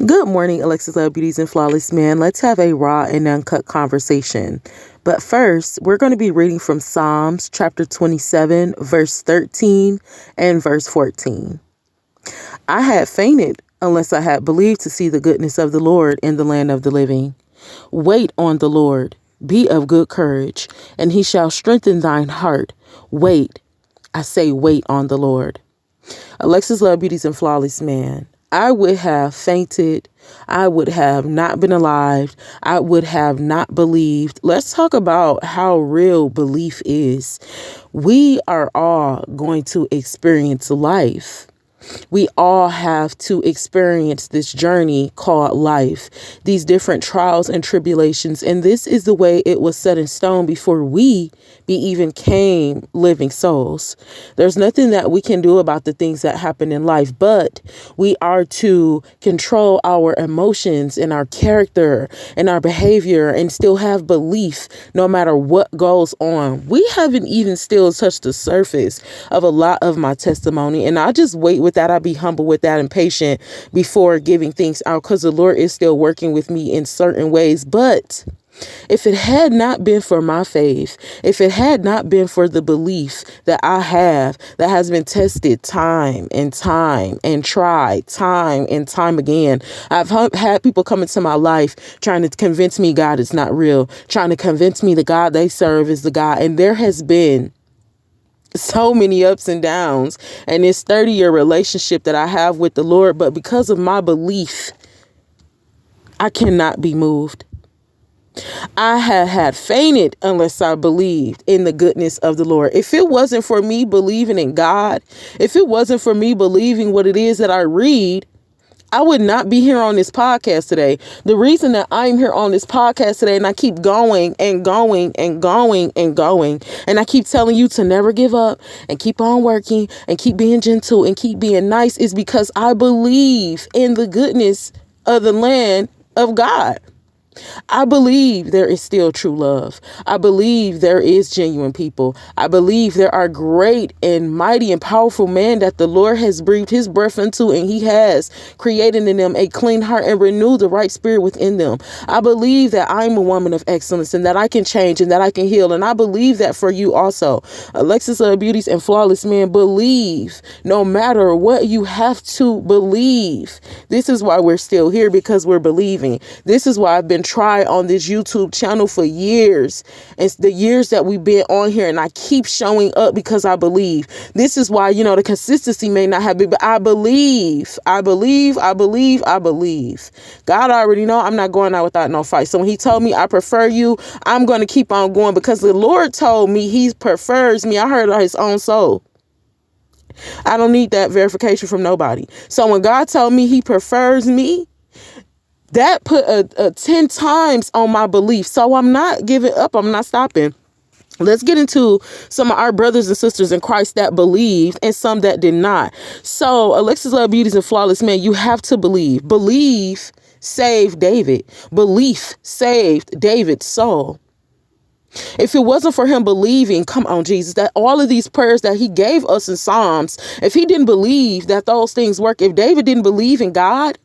Good morning, Alexus Love Beauties and Flawless Man. Let's have a raw and uncut conversation. But first, we're going to be reading from Psalms chapter 27, verse 13 and verse 14. I had fainted unless I had believed to see the goodness of the Lord in the land of the living. Wait on the Lord, be of good courage, and he shall strengthen thine heart. Wait, I say wait on the Lord. Alexus Love Beauties and Flawless Man. I would have fainted. I would have not been alive. I would have not believed. Let's talk about how real belief is. We are all going to experience life. We all have to experience this journey called life, these different trials and tribulations. And this is the way it was set in stone before we even came living souls. There's nothing that we can do about the things that happen in life, but we are to control our emotions and our character and our behavior and still have belief no matter what goes on. We haven't even still touched the surface of a lot of my testimony, and I just wait with that. I be humble with that and patient before giving things out because the Lord is still working with me in certain ways. But if it had not been for my faith, if it had not been for the belief that I have that has been tested time and tried time and time again, I've had people come into my life trying to convince me God is not real, trying to convince me the God they serve is the God. And there has been so many ups and downs and this 30-year relationship that I have with the Lord. But because of my belief, I cannot be moved. I had fainted unless I believed in the goodness of the Lord. If it wasn't for me believing in God, if it wasn't for me believing what it is that I read, I would not be here on this podcast today. The reason that I'm here on this podcast today and I keep going and going and going and going, and I keep telling you to never give up and keep on working and keep being gentle and keep being nice is because I believe in the goodness of the land of God. I believe there is still true love. I believe there is genuine people. I believe there are great and mighty and powerful men that the Lord has breathed his breath into, and he has created in them a clean heart and renewed the right spirit within them. I believe that I'm a woman of excellence and that I can change and that I can heal. And I believe that for you also. Alexus Love Beauties and Flawless Man, believe no matter what you have to believe. This is why we're still here, because we're believing. This is why I've been trying on this YouTube channel for years. It's the years that we've been on here, and I keep showing up because I believe. This is why, the consistency may not have been, but I believe. God already know I'm not going out without no fight. So when he told me I prefer you, I'm going to keep on going because the Lord told me he prefers me. I heard of his own soul. I don't need that verification from nobody. So when God told me he prefers me, that put a 10 times on my belief. So I'm not giving up. I'm not stopping. Let's get into some of our brothers and sisters in Christ that believed and some that did not. So Alexus Love Beauties and Flawless Man, you have to believe. Believe saved David. Belief saved David's soul. If it wasn't for him believing, come on, Jesus, that all of these prayers that he gave us in Psalms, if he didn't believe that those things work, if David didn't believe in God,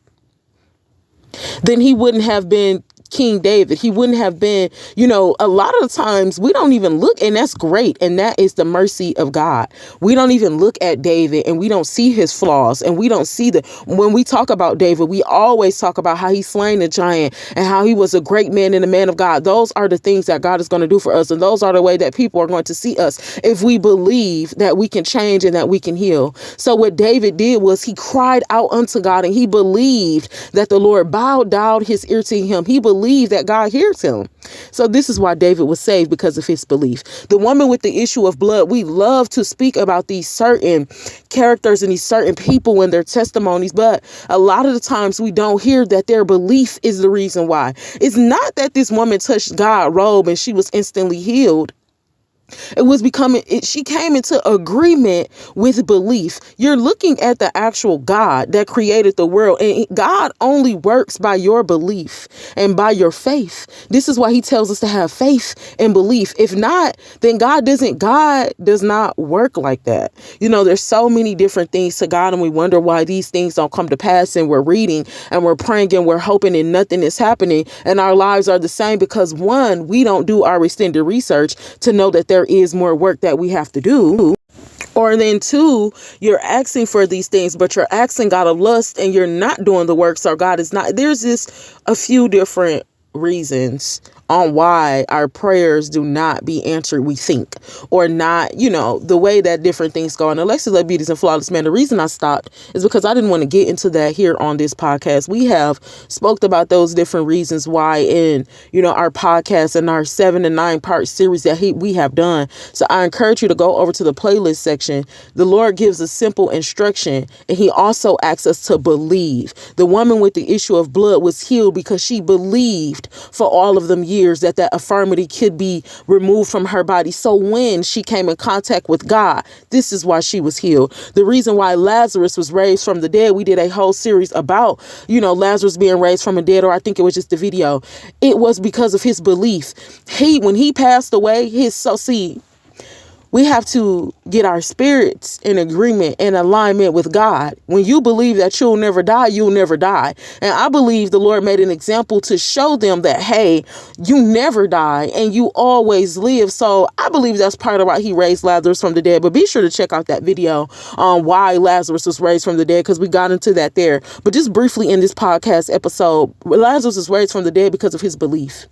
then he wouldn't have been King David. He wouldn't have been, a lot of the times we don't even look, and that's great. And that is the mercy of God. We don't even look at David and we don't see his flaws, and we don't see when we talk about David, we always talk about how he slain the giant and how he was a great man and a man of God. Those are the things that God is going to do for us. And those are the way that people are going to see us if we believe that we can change and that we can heal. So what David did was he cried out unto God, and he believed that the Lord bowed down his ear to him. He believed that God hears him. So this is why David was saved, because of his belief. The woman with the issue of blood, we love to speak about these certain characters and these certain people and their testimonies, but a lot of the times we don't hear that their belief is the reason why. It's not that this woman touched God's robe and she was instantly healed. It was she came into agreement with belief. You're looking at the actual God that created the world, and God only works by your belief and by your faith. This is why he tells us to have faith and belief. If not, then God does not work like that. There's so many different things to God, and we wonder why these things don't come to pass, and we're reading and we're praying and we're hoping and nothing is happening, and our lives are the same because, one, we don't do our extended research to know that there is more work that we have to do. Or then two, you're asking for these things, but you're asking God of lust and you're not doing the work. So God is not. There's just a few different reasons on why our prayers do not be answered, we think, or not, the way that different things go. And Alexus, Love, Beauties, and Flawless Man, the reason I stopped is because I didn't want to get into that here on this podcast. We have spoke about those different reasons why in, our podcast and our 7 to 9 part series that we have done. So I encourage you to go over to the playlist section. The Lord gives a simple instruction, and he also asks us to believe. The woman with the issue of blood was healed because she believed for all of them years that affirmity could be removed from her body. So when she came in contact with God, this is why she was healed. The reason why Lazarus was raised from the dead, we did a whole series about, Lazarus being raised from the dead, or I think it was just the video. It was because of his belief. When he passed away, we have to get our spirits in agreement and alignment with God. When you believe that you'll never die, you'll never die. And I believe the Lord made an example to show them that, hey, you never die and you always live. So I believe that's part of why he raised Lazarus from the dead. But be sure to check out that video on why Lazarus was raised from the dead, because we got into that there. But just briefly in this podcast episode, Lazarus was raised from the dead because of his belief.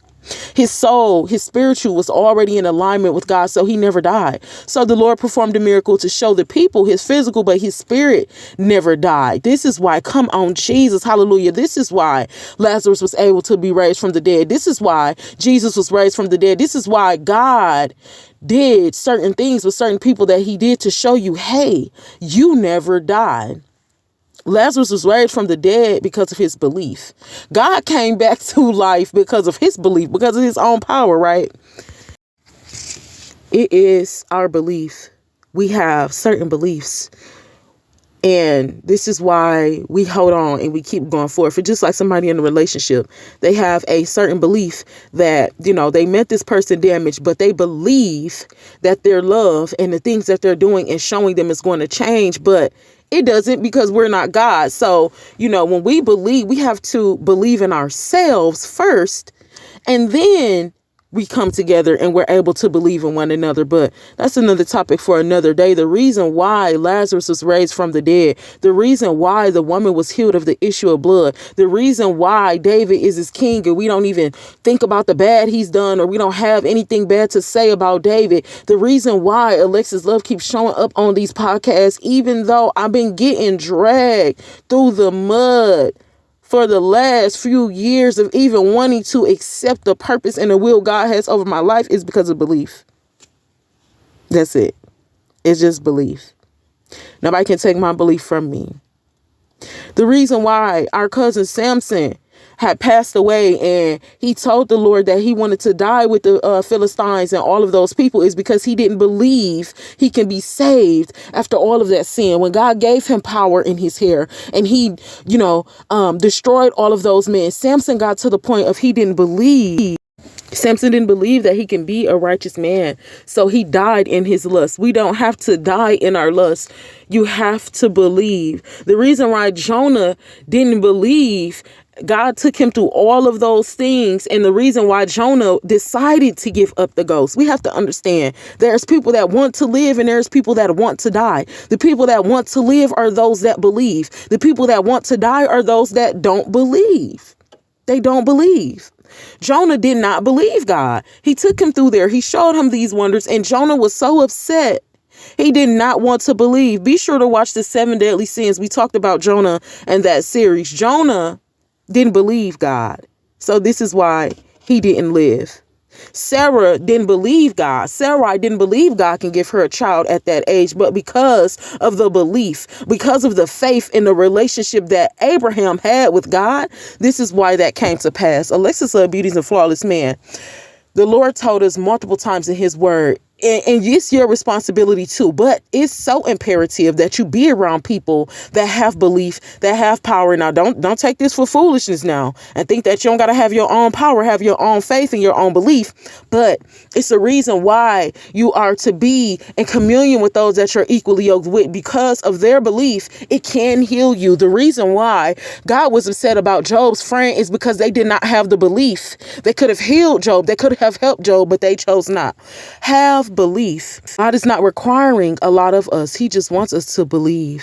His soul, his spiritual was already in alignment with God, so he never died. So the Lord performed a miracle to show the people his physical, but his spirit never died. This is why, come on, Jesus, hallelujah. This is why Lazarus was able to be raised from the dead. This is why Jesus was raised from the dead. This is why God did certain things with certain people that he did to show you, hey, you never died. Lazarus was raised from the dead because of his belief. God came back to life because of his belief, because of his own power, right? It is our belief. We have certain beliefs. And this is why we hold on and we keep going forward. For just like somebody in a relationship, they have a certain belief that, they met this person damaged, but they believe that their love and the things that they're doing and showing them is going to change. But it doesn't, because we're not God. So, when we believe, we have to believe in ourselves first, and then we come together and we're able to believe in one another. But that's another topic for another day. The reason why Lazarus was raised from the dead, the reason why the woman was healed of the issue of blood, the reason why David is his king and we don't even think about the bad he's done, or we don't have anything bad to say about David. The reason why Alexus Love keeps showing up on these podcasts, even though I've been getting dragged through the mud for the last few years of even wanting to accept the purpose and the will God has over my life, is because of belief. That's it. It's just belief. Nobody can take my belief from me. The reason why our cousin Samson had passed away and he told the Lord that he wanted to die with the Philistines and all of those people is because he didn't believe he can be saved after all of that sin. When God gave him power in his hair and he, destroyed all of those men, Samson got to the point of he didn't believe. Samson didn't believe that he can be a righteous man. So he died in his lust. We don't have to die in our lust. You have to believe. The reason why Jonah didn't believe, God took him through all of those things. And the reason why Jonah decided to give up the ghost, we have to understand there's people that want to live and there's people that want to die. The people that want to live are those that believe. The people that want to die are those that don't believe. They don't believe. Jonah did not believe God. He took him through there. He showed him these wonders, and Jonah was so upset. He did not want to believe. Be sure to watch the 7 deadly sins. We talked about Jonah in that series. Jonah didn't believe God. So this is why he didn't live. Sarah didn't believe God. Sarai didn't believe God can give her a child at that age, but because of the belief, because of the faith in the relationship that Abraham had with God, this is why that came to pass. Alexus, Love, Beauties, and Flawless Man. The Lord told us multiple times in his word, and it's your responsibility too, but it's so imperative that you be around people that have belief, that have power. Now don't take this for foolishness now and think that you don't got to have your own power, have your own faith and your own belief, but it's a reason why you are to be in communion with those that you're equally yoked with. Because of their belief, it can heal you. The reason why God was upset about Job's friend is because they did not have the belief. They could have healed Job, they could have helped Job, but they chose not. Have belief. God is not requiring a lot of us. He just wants us to believe.